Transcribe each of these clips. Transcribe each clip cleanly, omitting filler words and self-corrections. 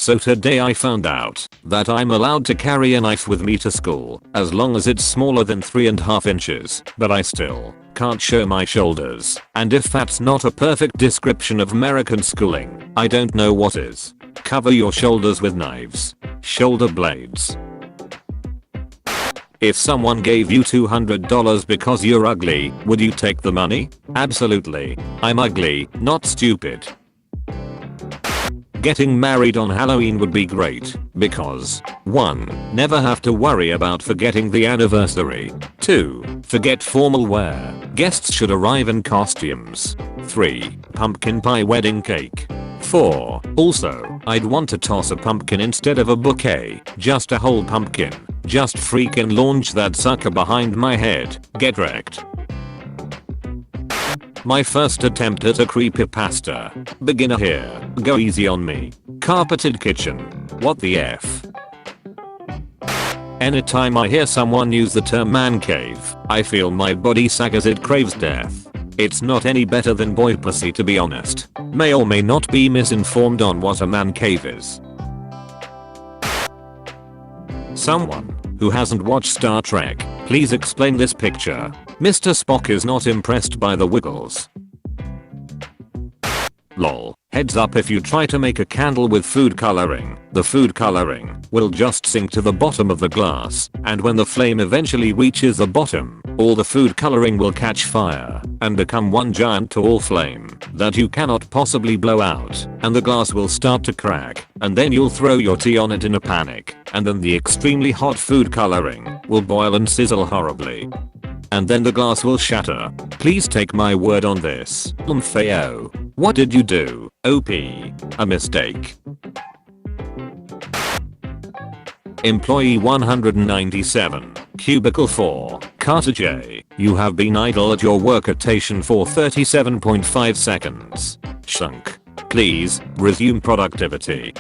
So today I found out that I'm allowed to carry a knife with me to school as long as it's smaller than 3.5 inches, but I still can't show my shoulders. And if that's not a perfect description of American schooling, I don't know what is. Cover your shoulders with knives. Shoulder blades. If someone gave you $200 because you're ugly, would you take the money? Absolutely. I'm ugly, not stupid. Getting married on Halloween would be great because 1. Never have to worry about forgetting the anniversary. 2. Forget formal wear. Guests should arrive in costumes. 3. Pumpkin pie wedding cake. 4. Also, I'd want to toss a pumpkin instead of a bouquet. Just a whole pumpkin. Just freaking launch that sucker behind my head. Get wrecked. My first attempt at a creepypasta. Beginner here. Go easy on me. Carpeted kitchen. What the F? Anytime I hear someone use the term man cave, I feel my body sag as it craves death. It's not any better than boy pussy, to be honest. May or may not be misinformed on what a man cave is. Someone who hasn't watched Star Trek, please explain this picture. Mr. Spock is not impressed by the wiggles. Lol. Heads up, if you try to make a candle with food coloring, the food coloring will just sink to the bottom of the glass, and when the flame eventually reaches the bottom, all the food coloring will catch fire and become one giant tall flame that you cannot possibly blow out, and the glass will start to crack, and then you'll throw your tea on it in a panic, and then the extremely hot food coloring will boil and sizzle horribly. And then the glass will shatter. Please take my word on this. Fayo. What did you do? OP. A mistake. Employee 197. Cubicle 4. Carter J. You have been idle at your workstation for 37.5 seconds. Shunk. Please, resume productivity.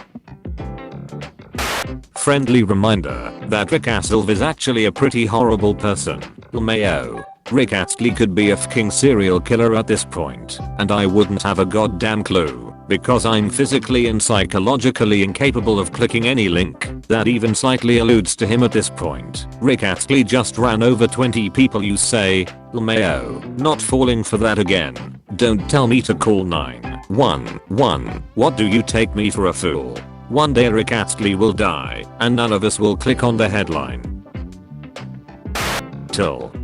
Friendly reminder that Rick Astley is actually a pretty horrible person. Mayo. Rick Astley could be a fucking serial killer at this point, and I wouldn't have a goddamn clue, because I'm physically and psychologically incapable of clicking any link that even slightly alludes to him at this point. Rick Astley just ran over 20 people, you say? Mayo. Not falling for that again. Don't tell me to call 911. What do you take me for, a fool? One day Rick Astley will die, and none of us will click on the headline.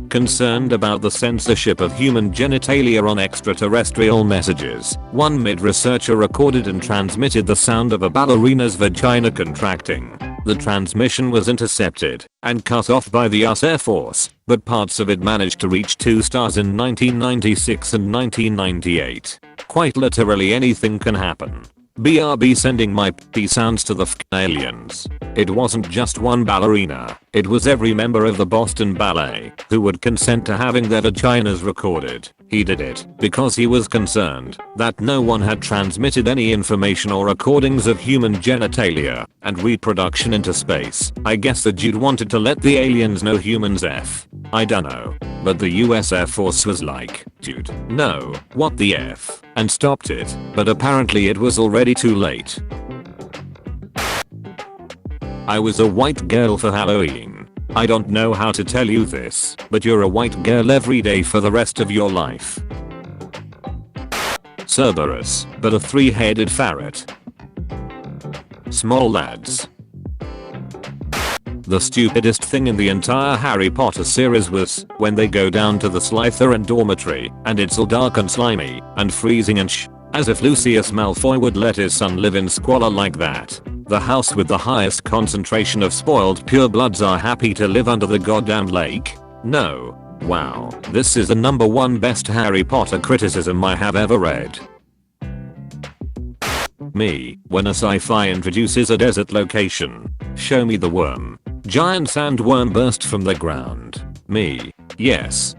Concerned about the censorship of human genitalia on extraterrestrial messages, one mid-researcher recorded and transmitted the sound of a ballerina's vagina contracting. The transmission was intercepted and cut off by the US Air Force, but parts of it managed to reach 2 stars in 1996 and 1998. Quite literally anything can happen. BRB sending my p sounds to the aliens. It wasn't just one ballerina, it was every member of the Boston Ballet who would consent to having their vaginas recorded. He did it because he was concerned that no one had transmitted any information or recordings of human genitalia and reproduction into space. I guess the dude wanted to let the aliens know humans F. I dunno. But the US Air Force was like, dude, no, what the F, and stopped it, but apparently it was already too late. I was a white girl for Halloween. I don't know how to tell you this, but you're a white girl every day for the rest of your life. Cerberus, but a 3-headed ferret. Small lads. The stupidest thing in the entire Harry Potter series was when they go down to the Slytherin dormitory and it's all dark and slimy and freezing and as if Lucius Malfoy would let his son live in squalor like that. The house with the highest concentration of spoiled purebloods are happy to live under the goddamn lake? No. Wow, this is the #1 best Harry Potter criticism I have ever read. Me, when a sci-fi introduces a desert location. Show me the worm. Giant sandworm burst from the ground. Me. Yes.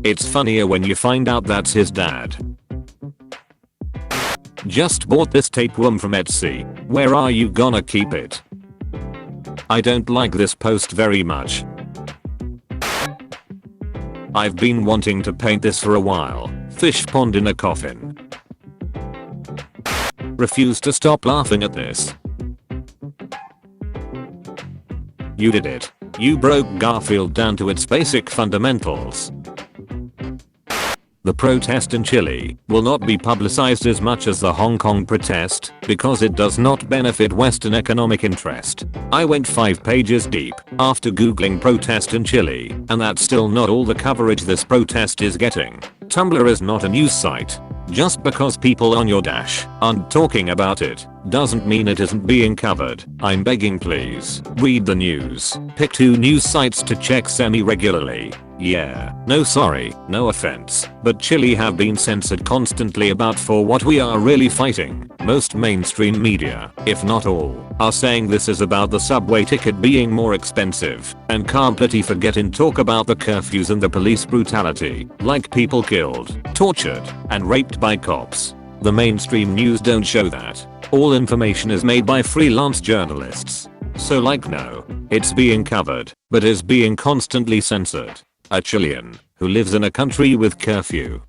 It's funnier when you find out that's his dad. Just bought this tapeworm from Etsy. Where are you gonna keep it? I don't like this post very much. I've been wanting to paint this for a while. Fish pond in a coffin. refuse to stop laughing at this. You did it. You broke Garfield down to its basic fundamentals. The protest in Chile will not be publicized as much as the Hong Kong protest because it does not benefit Western economic interest. I went 5 pages deep after googling protest in Chile, and that's still not all the coverage this protest is getting. Tumblr is not a news site. Just because people on your dash aren't talking about it doesn't mean it isn't being covered. I'm begging, please read the news. Pick 2 news sites to check semi-regularly. Yeah, no sorry, no offense, but Chile have been censored constantly about for what we are really fighting. Most mainstream media, if not all, are saying this is about the subway ticket being more expensive, and completely forget and talk about the curfews and the police brutality, like people killed, tortured, and raped by cops. The mainstream news don't show that. All information is made by freelance journalists. So like no, it's being covered, but is being constantly censored. A Chilean who lives in a country with curfew.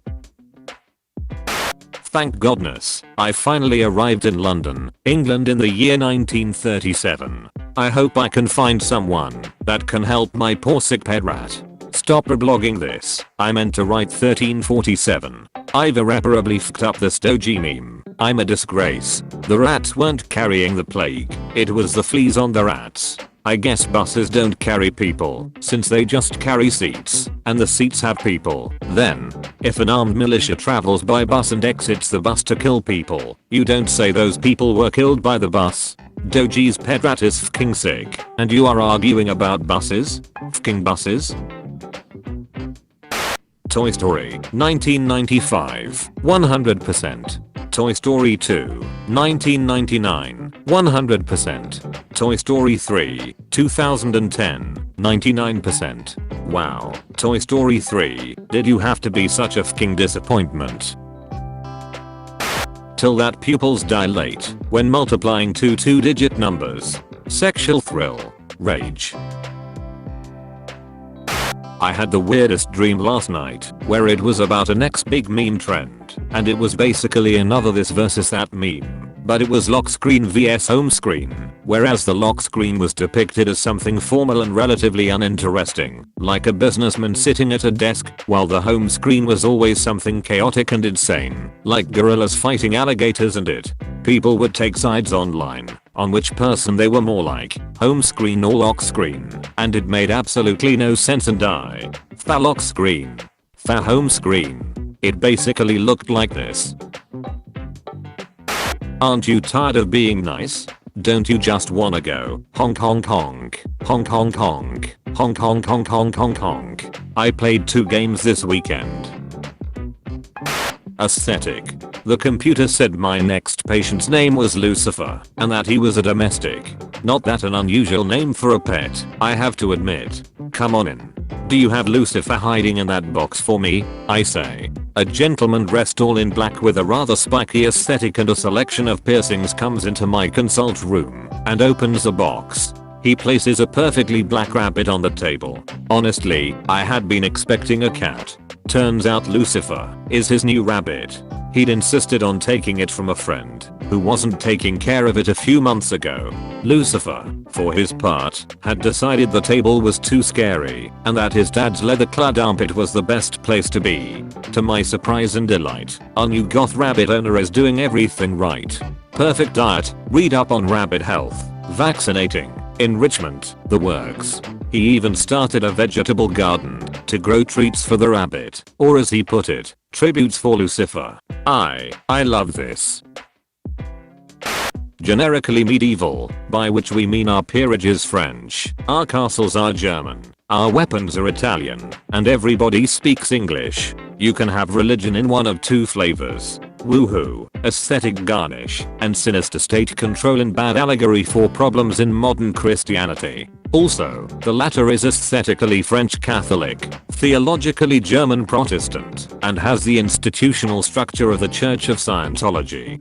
Thank goodness, I finally arrived in London, England in the year 1937. I hope I can find someone that can help my poor sick pet rat. Stop reblogging this. I meant to write 1347. I've irreparably fucked up this doji meme. I'm a disgrace. The rats weren't carrying the plague. It was the fleas on the rats. I guess buses don't carry people, since they just carry seats, and the seats have people. Then, if an armed militia travels by bus and exits the bus to kill people, you don't say those people were killed by the bus. Doji's pet rat is fking sick, and you are arguing about buses? Fking buses? Toy Story 1995, 100%. Toy Story 2, 1999, 100%. Toy Story 3, 2010, 99%. Wow, Toy Story 3, did you have to be such a fucking disappointment? Till that pupils dilate when multiplying 2 two-digit numbers. Sexual thrill. Rage. I had the weirdest dream last night, where it was about a next big meme trend, and it was basically another this versus that meme. But it was lock screen vs home screen, whereas the lock screen was depicted as something formal and relatively uninteresting, like a businessman sitting at a desk, while the home screen was always something chaotic and insane, like gorillas fighting alligators and it. People would take sides online on which person they were more like, home screen or lock screen, and it made absolutely no sense and fa lock screen, fa home screen. It basically looked like this. Aren't you tired of being nice? Don't you just wanna go honk honk honk, honk honk honk, honk honk honk honk honk honk? I played 2 games this weekend. Aesthetic. The computer said my next patient's name was Lucifer, and that he was a domestic. Not that an unusual name for a pet, I have to admit. Come on in. Do you have Lucifer hiding in that box for me? I say. A gentleman dressed all in black with a rather spiky aesthetic and a selection of piercings comes into my consult room and opens the box. He places a perfectly black rabbit on the table. Honestly, I had been expecting a cat. Turns out Lucifer is his new rabbit. He'd insisted on taking it from a friend who wasn't taking care of it a few months ago. Lucifer, for his part, had decided the table was too scary and that his dad's leather-clad armpit was the best place to be. To my surprise and delight, our new goth rabbit owner is doing everything right. Perfect diet, read up on rabbit health, vaccinating, enrichment, the works. He even started a vegetable garden to grow treats for the rabbit, or as he put it, tributes for Lucifer. I love this. Generically medieval, by which we mean our peerage is French, our castles are German, our weapons are Italian, and everybody speaks English. You can have religion in one of 2 flavors. Woohoo, aesthetic garnish, and sinister state control and bad allegory for problems in modern Christianity. Also, the latter is aesthetically French Catholic, theologically German Protestant, and has the institutional structure of the Church of Scientology.